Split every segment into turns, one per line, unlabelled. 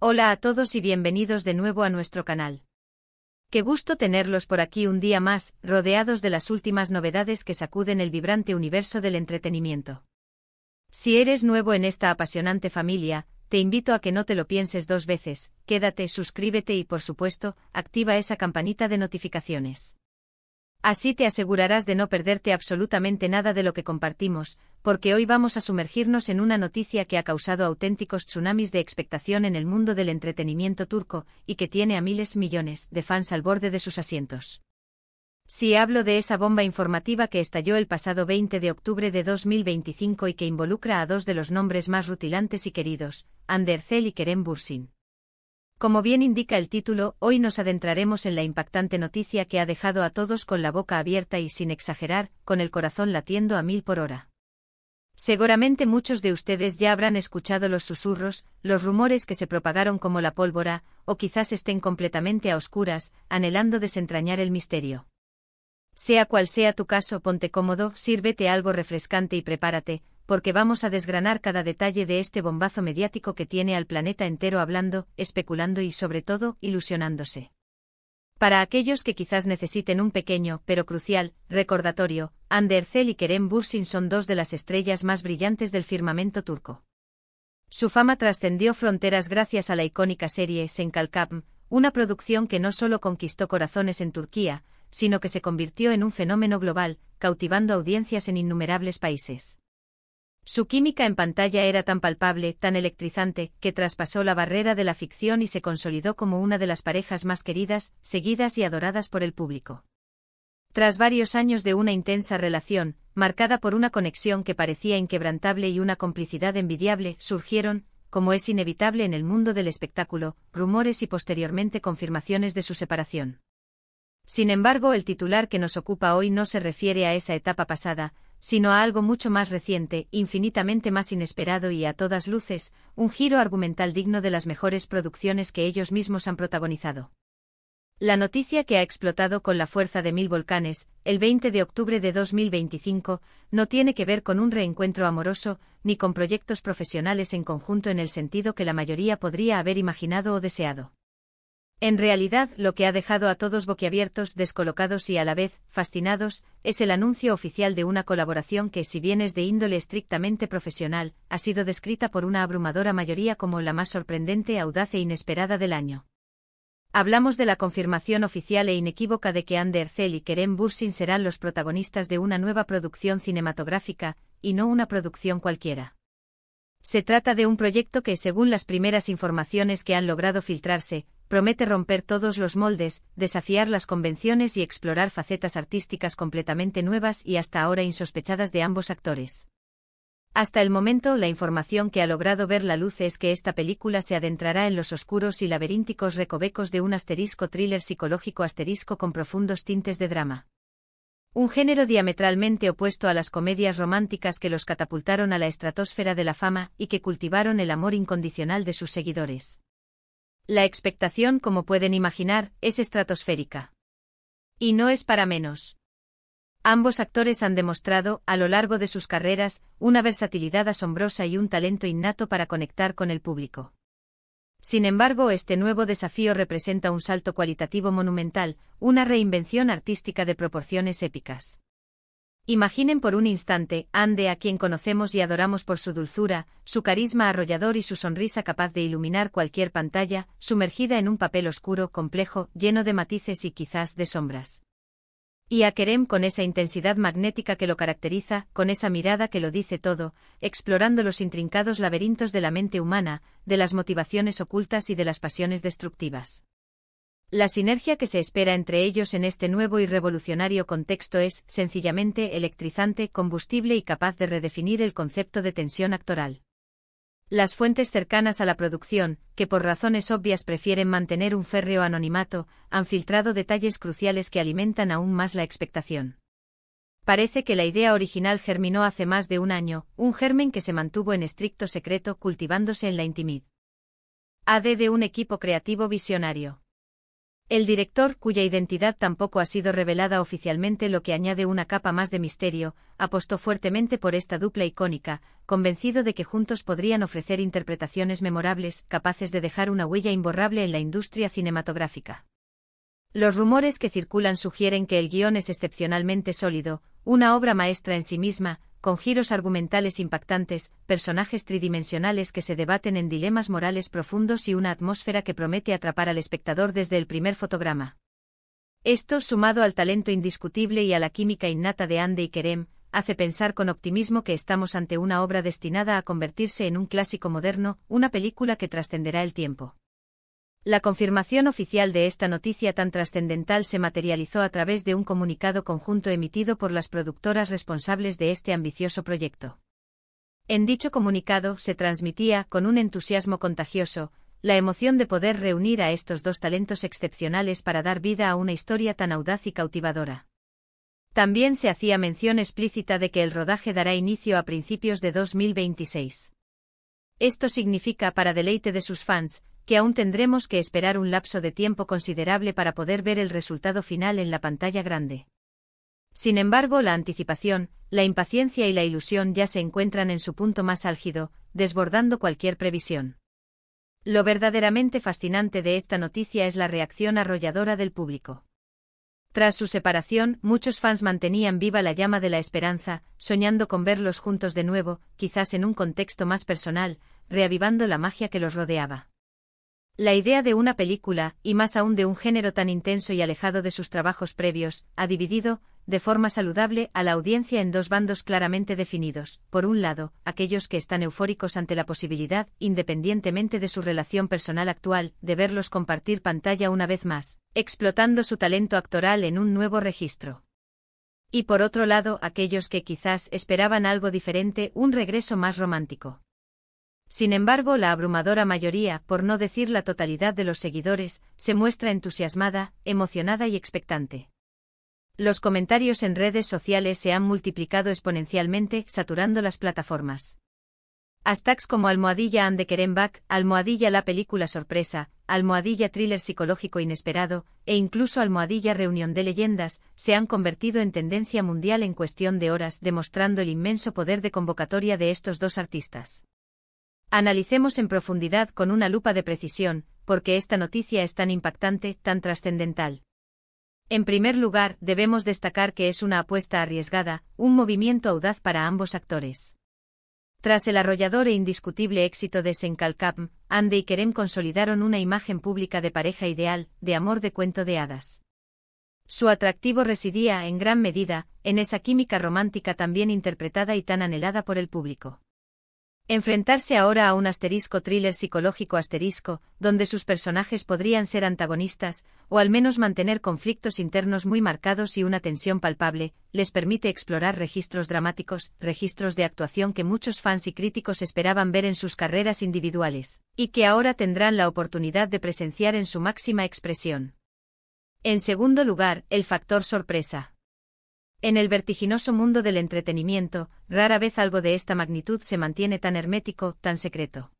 Hola a todos y bienvenidos de nuevo a nuestro canal. Qué gusto tenerlos por aquí un día más, rodeados de las últimas novedades que sacuden el vibrante universo del entretenimiento. Si eres nuevo en esta apasionante familia, te invito a que no te lo pienses dos veces, quédate, suscríbete y por supuesto, activa esa campanita de notificaciones. Así te asegurarás de no perderte absolutamente nada de lo que compartimos, porque hoy vamos a sumergirnos en una noticia que ha causado auténticos tsunamis de expectación en el mundo del entretenimiento turco, y que tiene a millones de fans al borde de sus asientos. Si hablo de esa bomba informativa que estalló el pasado 20 de octubre de 2025 y que involucra a dos de los nombres más rutilantes y queridos, Hande Erçel y Kerem Bürsin. Como bien indica el título, hoy nos adentraremos en la impactante noticia que ha dejado a todos con la boca abierta y, sin exagerar, con el corazón latiendo a 1000 por hora. Seguramente muchos de ustedes ya habrán escuchado los susurros, los rumores que se propagaron como la pólvora, o quizás estén completamente a oscuras, anhelando desentrañar el misterio. Sea cual sea tu caso, ponte cómodo, sírvete algo refrescante y prepárate, porque vamos a desgranar cada detalle de este bombazo mediático que tiene al planeta entero hablando, especulando y sobre todo, ilusionándose. Para aquellos que quizás necesiten un pequeño, pero crucial, recordatorio, Hande Erçel y Kerem Bürsin son dos de las estrellas más brillantes del firmamento turco. Su fama trascendió fronteras gracias a la icónica serie Senkalkapm, una producción que no solo conquistó corazones en Turquía, sino que se convirtió en un fenómeno global, cautivando audiencias en innumerables países. Su química en pantalla era tan palpable, tan electrizante, que traspasó la barrera de la ficción y se consolidó como una de las parejas más queridas, seguidas y adoradas por el público. Tras varios años de una intensa relación, marcada por una conexión que parecía inquebrantable y una complicidad envidiable, surgieron, como es inevitable en el mundo del espectáculo, rumores y posteriormente confirmaciones de su separación. Sin embargo, el titular que nos ocupa hoy no se refiere a esa etapa pasada, sino a algo mucho más reciente, infinitamente más inesperado y, a todas luces, un giro argumental digno de las mejores producciones que ellos mismos han protagonizado. La noticia que ha explotado con la fuerza de 1000 volcanes, el 20 de octubre de 2025, no tiene que ver con un reencuentro amoroso, ni con proyectos profesionales en conjunto en el sentido que la mayoría podría haber imaginado o deseado. En realidad, lo que ha dejado a todos boquiabiertos, descolocados y a la vez, fascinados, es el anuncio oficial de una colaboración que, si bien es de índole estrictamente profesional, ha sido descrita por una abrumadora mayoría como la más sorprendente, audaz e inesperada del año. Hablamos de la confirmación oficial e inequívoca de que Hande Erçel y Kerem Bürsin serán los protagonistas de una nueva producción cinematográfica, y no una producción cualquiera. Se trata de un proyecto que, según las primeras informaciones que han logrado filtrarse, promete romper todos los moldes, desafiar las convenciones y explorar facetas artísticas completamente nuevas y hasta ahora insospechadas de ambos actores. Hasta el momento, la información que ha logrado ver la luz es que esta película se adentrará en los oscuros y laberínticos recovecos de un thriller psicológico con profundos tintes de drama. Un género diametralmente opuesto a las comedias románticas que los catapultaron a la estratosfera de la fama y que cultivaron el amor incondicional de sus seguidores. La expectación, como pueden imaginar, es estratosférica. Y no es para menos. Ambos actores han demostrado, a lo largo de sus carreras, una versatilidad asombrosa y un talento innato para conectar con el público. Sin embargo, este nuevo desafío representa un salto cualitativo monumental, una reinvención artística de proporciones épicas. Imaginen por un instante, Hande, a quien conocemos y adoramos por su dulzura, su carisma arrollador y su sonrisa capaz de iluminar cualquier pantalla, sumergida en un papel oscuro, complejo, lleno de matices y quizás de sombras. Y a Kerem con esa intensidad magnética que lo caracteriza, con esa mirada que lo dice todo, explorando los intrincados laberintos de la mente humana, de las motivaciones ocultas y de las pasiones destructivas. La sinergia que se espera entre ellos en este nuevo y revolucionario contexto es, sencillamente, electrizante, combustible y capaz de redefinir el concepto de tensión actoral. Las fuentes cercanas a la producción, que por razones obvias prefieren mantener un férreo anonimato, han filtrado detalles cruciales que alimentan aún más la expectación. Parece que la idea original germinó hace más de un año, un germen que se mantuvo en estricto secreto cultivándose en la intimidad de un equipo creativo visionario. El director, cuya identidad tampoco ha sido revelada oficialmente, lo que añade una capa más de misterio, apostó fuertemente por esta dupla icónica, convencido de que juntos podrían ofrecer interpretaciones memorables, capaces de dejar una huella imborrable en la industria cinematográfica. Los rumores que circulan sugieren que el guión es excepcionalmente sólido, una obra maestra en sí misma, con giros argumentales impactantes, personajes tridimensionales que se debaten en dilemas morales profundos y una atmósfera que promete atrapar al espectador desde el primer fotograma. Esto, sumado al talento indiscutible y a la química innata de Hande y Kerem, hace pensar con optimismo que estamos ante una obra destinada a convertirse en un clásico moderno, una película que trascenderá el tiempo. La confirmación oficial de esta noticia tan trascendental se materializó a través de un comunicado conjunto emitido por las productoras responsables de este ambicioso proyecto. En dicho comunicado se transmitía, con un entusiasmo contagioso, la emoción de poder reunir a estos dos talentos excepcionales para dar vida a una historia tan audaz y cautivadora. También se hacía mención explícita de que el rodaje dará inicio a principios de 2026. Esto significa, para deleite de sus fans, que aún tendremos que esperar un lapso de tiempo considerable para poder ver el resultado final en la pantalla grande. Sin embargo, la anticipación, la impaciencia y la ilusión ya se encuentran en su punto más álgido, desbordando cualquier previsión. Lo verdaderamente fascinante de esta noticia es la reacción arrolladora del público. Tras su separación, muchos fans mantenían viva la llama de la esperanza, soñando con verlos juntos de nuevo, quizás en un contexto más personal, reavivando la magia que los rodeaba. La idea de una película, y más aún de un género tan intenso y alejado de sus trabajos previos, ha dividido, de forma saludable, a la audiencia en dos bandos claramente definidos. Por un lado, aquellos que están eufóricos ante la posibilidad, independientemente de su relación personal actual, de verlos compartir pantalla una vez más, explotando su talento actoral en un nuevo registro. Y por otro lado, aquellos que quizás esperaban algo diferente, un regreso más romántico. Sin embargo, la abrumadora mayoría, por no decir la totalidad de los seguidores, se muestra entusiasmada, emocionada y expectante. Los comentarios en redes sociales se han multiplicado exponencialmente, saturando las plataformas. Hashtags como #Hande Kerem Back, #la película sorpresa, #thriller psicológico inesperado, e incluso #reunión de leyendas, se han convertido en tendencia mundial en cuestión de horas, demostrando el inmenso poder de convocatoria de estos dos artistas. Analicemos en profundidad con una lupa de precisión, por qué esta noticia es tan impactante, tan trascendental. En primer lugar, debemos destacar que es una apuesta arriesgada, un movimiento audaz para ambos actores. Tras el arrollador e indiscutible éxito de Senkalkam, Hande y Kerem consolidaron una imagen pública de pareja ideal, de amor de cuento de hadas. Su atractivo residía, en gran medida, en esa química romántica tan bien interpretada y tan anhelada por el público. Enfrentarse ahora a un thriller psicológico donde sus personajes podrían ser antagonistas, o al menos mantener conflictos internos muy marcados y una tensión palpable, les permite explorar registros dramáticos, registros de actuación que muchos fans y críticos esperaban ver en sus carreras individuales, y que ahora tendrán la oportunidad de presenciar en su máxima expresión. En segundo lugar, el factor sorpresa. En el vertiginoso mundo del entretenimiento, rara vez algo de esta magnitud se mantiene tan hermético, tan secreto.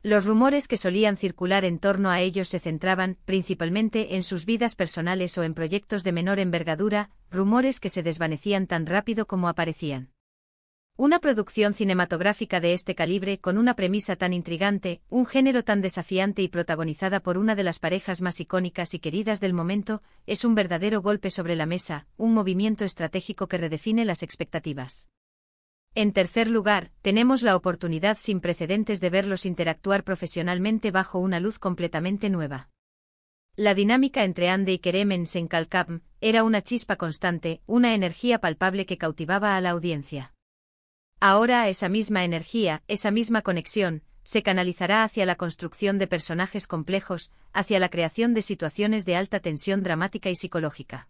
Los rumores que solían circular en torno a ellos se centraban, principalmente, en sus vidas personales o en proyectos de menor envergadura, rumores que se desvanecían tan rápido como aparecían. Una producción cinematográfica de este calibre, con una premisa tan intrigante, un género tan desafiante y protagonizada por una de las parejas más icónicas y queridas del momento, es un verdadero golpe sobre la mesa, un movimiento estratégico que redefine las expectativas. En tercer lugar, tenemos la oportunidad sin precedentes de verlos interactuar profesionalmente bajo una luz completamente nueva. La dinámica entre Hande y Kerem en Senkalkam era una chispa constante, una energía palpable que cautivaba a la audiencia. Ahora esa misma energía, esa misma conexión, se canalizará hacia la construcción de personajes complejos, hacia la creación de situaciones de alta tensión dramática y psicológica.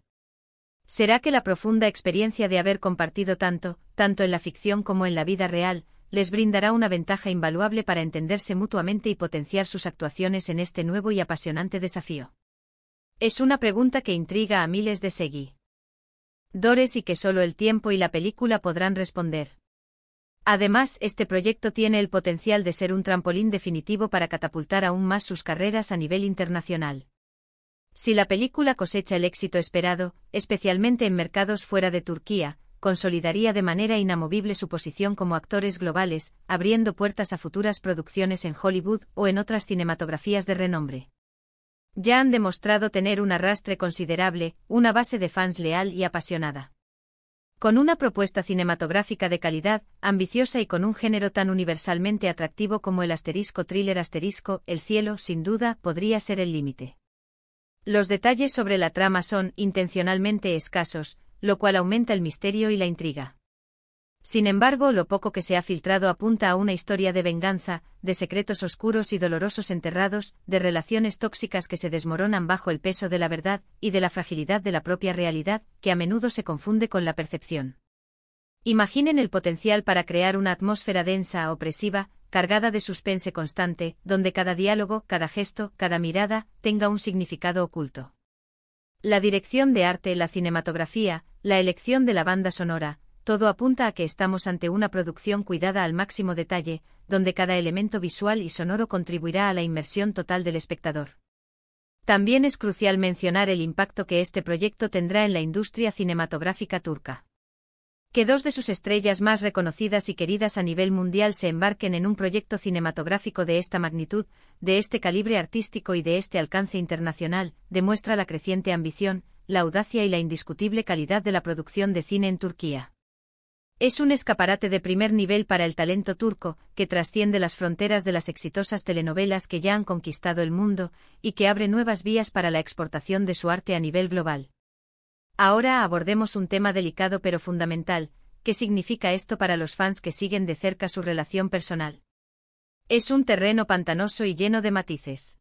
¿Será que la profunda experiencia de haber compartido tanto en la ficción como en la vida real, les brindará una ventaja invaluable para entenderse mutuamente y potenciar sus actuaciones en este nuevo y apasionante desafío? Es una pregunta que intriga a miles de seguidores y que solo el tiempo y la película podrán responder. Además, este proyecto tiene el potencial de ser un trampolín definitivo para catapultar aún más sus carreras a nivel internacional. Si la película cosecha el éxito esperado, especialmente en mercados fuera de Turquía, consolidaría de manera inamovible su posición como actores globales, abriendo puertas a futuras producciones en Hollywood o en otras cinematografías de renombre. Ya han demostrado tener un arrastre considerable, una base de fans leal y apasionada. Con una propuesta cinematográfica de calidad, ambiciosa y con un género tan universalmente atractivo como el thriller el cielo, sin duda, podría ser el límite. Los detalles sobre la trama son intencionalmente escasos, lo cual aumenta el misterio y la intriga. Sin embargo, lo poco que se ha filtrado apunta a una historia de venganza, de secretos oscuros y dolorosos enterrados, de relaciones tóxicas que se desmoronan bajo el peso de la verdad, y de la fragilidad de la propia realidad, que a menudo se confunde con la percepción. Imaginen el potencial para crear una atmósfera densa, opresiva, cargada de suspense constante, donde cada diálogo, cada gesto, cada mirada, tenga un significado oculto. La dirección de arte, la cinematografía, la elección de la banda sonora, todo apunta a que estamos ante una producción cuidada al máximo detalle, donde cada elemento visual y sonoro contribuirá a la inmersión total del espectador. También es crucial mencionar el impacto que este proyecto tendrá en la industria cinematográfica turca. Que dos de sus estrellas más reconocidas y queridas a nivel mundial se embarquen en un proyecto cinematográfico de esta magnitud, de este calibre artístico y de este alcance internacional, demuestra la creciente ambición, la audacia y la indiscutible calidad de la producción de cine en Turquía. Es un escaparate de primer nivel para el talento turco, que trasciende las fronteras de las exitosas telenovelas que ya han conquistado el mundo, y que abre nuevas vías para la exportación de su arte a nivel global. Ahora abordemos un tema delicado pero fundamental: ¿qué significa esto para los fans que siguen de cerca su relación personal? Es un terreno pantanoso y lleno de matices.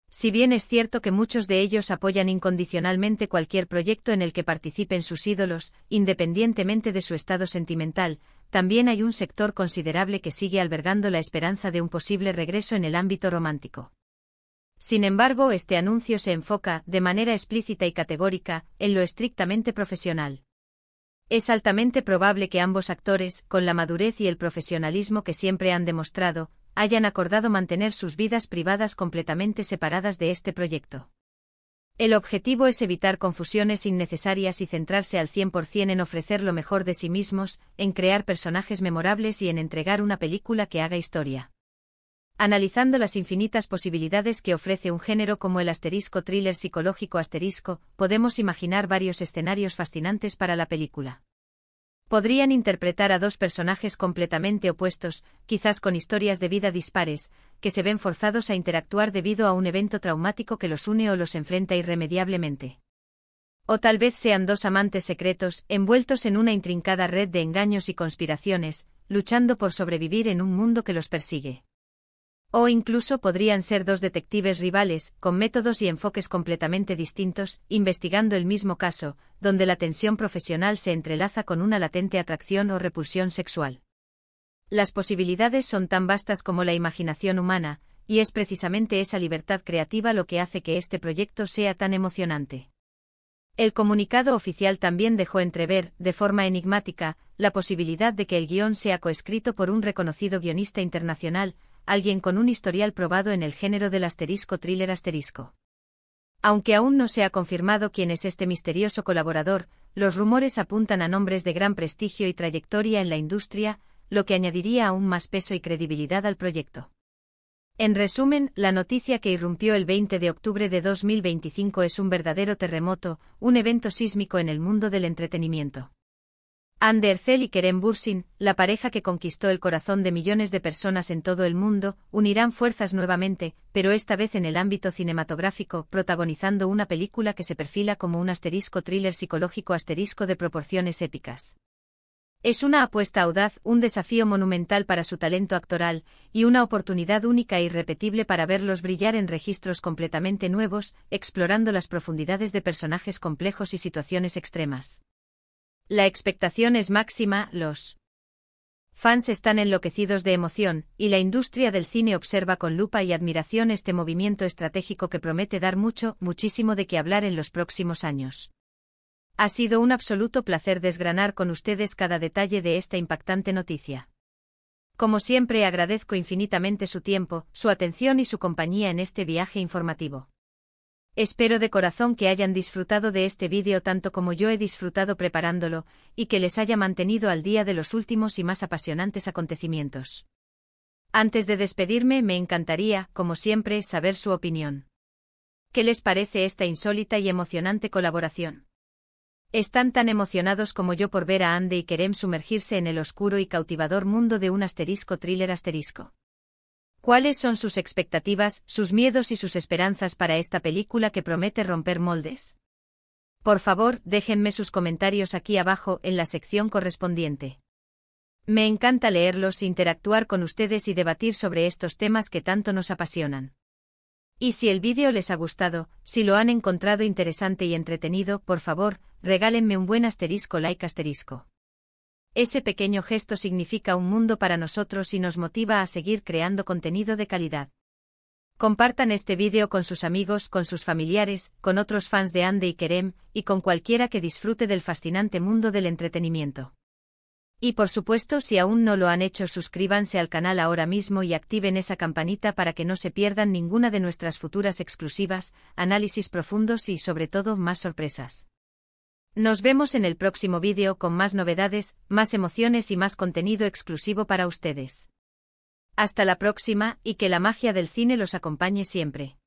Si bien es cierto que muchos de ellos apoyan incondicionalmente cualquier proyecto en el que participen sus ídolos, independientemente de su estado sentimental, también hay un sector considerable que sigue albergando la esperanza de un posible regreso en el ámbito romántico. Sin embargo, este anuncio se enfoca, de manera explícita y categórica, en lo estrictamente profesional. Es altamente probable que ambos actores, con la madurez y el profesionalismo que siempre han demostrado, hayan acordado mantener sus vidas privadas completamente separadas de este proyecto. El objetivo es evitar confusiones innecesarias y centrarse al 100% en ofrecer lo mejor de sí mismos, en crear personajes memorables y en entregar una película que haga historia. Analizando las infinitas posibilidades que ofrece un género como el thriller psicológico podemos imaginar varios escenarios fascinantes para la película. Podrían interpretar a dos personajes completamente opuestos, quizás con historias de vida dispares, que se ven forzados a interactuar debido a un evento traumático que los une o los enfrenta irremediablemente. O tal vez sean dos amantes secretos, envueltos en una intrincada red de engaños y conspiraciones, luchando por sobrevivir en un mundo que los persigue. O incluso podrían ser dos detectives rivales, con métodos y enfoques completamente distintos, investigando el mismo caso, donde la tensión profesional se entrelaza con una latente atracción o repulsión sexual. Las posibilidades son tan vastas como la imaginación humana, y es precisamente esa libertad creativa lo que hace que este proyecto sea tan emocionante. El comunicado oficial también dejó entrever, de forma enigmática, la posibilidad de que el guión sea coescrito por un reconocido guionista internacional, alguien con un historial probado en el género del thriller. Aunque aún no se ha confirmado quién es este misterioso colaborador, los rumores apuntan a nombres de gran prestigio y trayectoria en la industria, lo que añadiría aún más peso y credibilidad al proyecto. En resumen, la noticia que irrumpió el 20 de octubre de 2025 es un verdadero terremoto, un evento sísmico en el mundo del entretenimiento. Hande Erçel y Kerem Bürsin, la pareja que conquistó el corazón de millones de personas en todo el mundo, unirán fuerzas nuevamente, pero esta vez en el ámbito cinematográfico, protagonizando una película que se perfila como un thriller psicológico de proporciones épicas. Es una apuesta audaz, un desafío monumental para su talento actoral, y una oportunidad única e irrepetible para verlos brillar en registros completamente nuevos, explorando las profundidades de personajes complejos y situaciones extremas. La expectación es máxima, los fans están enloquecidos de emoción, y la industria del cine observa con lupa y admiración este movimiento estratégico que promete dar muchísimo de qué hablar en los próximos años. Ha sido un absoluto placer desgranar con ustedes cada detalle de esta impactante noticia. Como siempre, agradezco infinitamente su tiempo, su atención y su compañía en este viaje informativo. Espero de corazón que hayan disfrutado de este vídeo tanto como yo he disfrutado preparándolo, y que les haya mantenido al día de los últimos y más apasionantes acontecimientos. Antes de despedirme, me encantaría, como siempre, saber su opinión. ¿Qué les parece esta insólita y emocionante colaboración? ¿Están tan emocionados como yo por ver a Ande y Kerem sumergirse en el oscuro y cautivador mundo de un thriller? ¿Cuáles son sus expectativas, sus miedos y sus esperanzas para esta película que promete romper moldes? Por favor, déjenme sus comentarios aquí abajo en la sección correspondiente. Me encanta leerlos, interactuar con ustedes y debatir sobre estos temas que tanto nos apasionan. Y si el vídeo les ha gustado, si lo han encontrado interesante y entretenido, por favor, regálenme un buen like. Ese pequeño gesto significa un mundo para nosotros y nos motiva a seguir creando contenido de calidad. Compartan este vídeo con sus amigos, con sus familiares, con otros fans de Ande y Kerem, y con cualquiera que disfrute del fascinante mundo del entretenimiento. Y por supuesto, si aún no lo han hecho, suscríbanse al canal ahora mismo y activen esa campanita para que no se pierdan ninguna de nuestras futuras exclusivas, análisis profundos y sobre todo más sorpresas. Nos vemos en el próximo vídeo con más novedades, más emociones y más contenido exclusivo para ustedes. Hasta la próxima y que la magia del cine los acompañe siempre.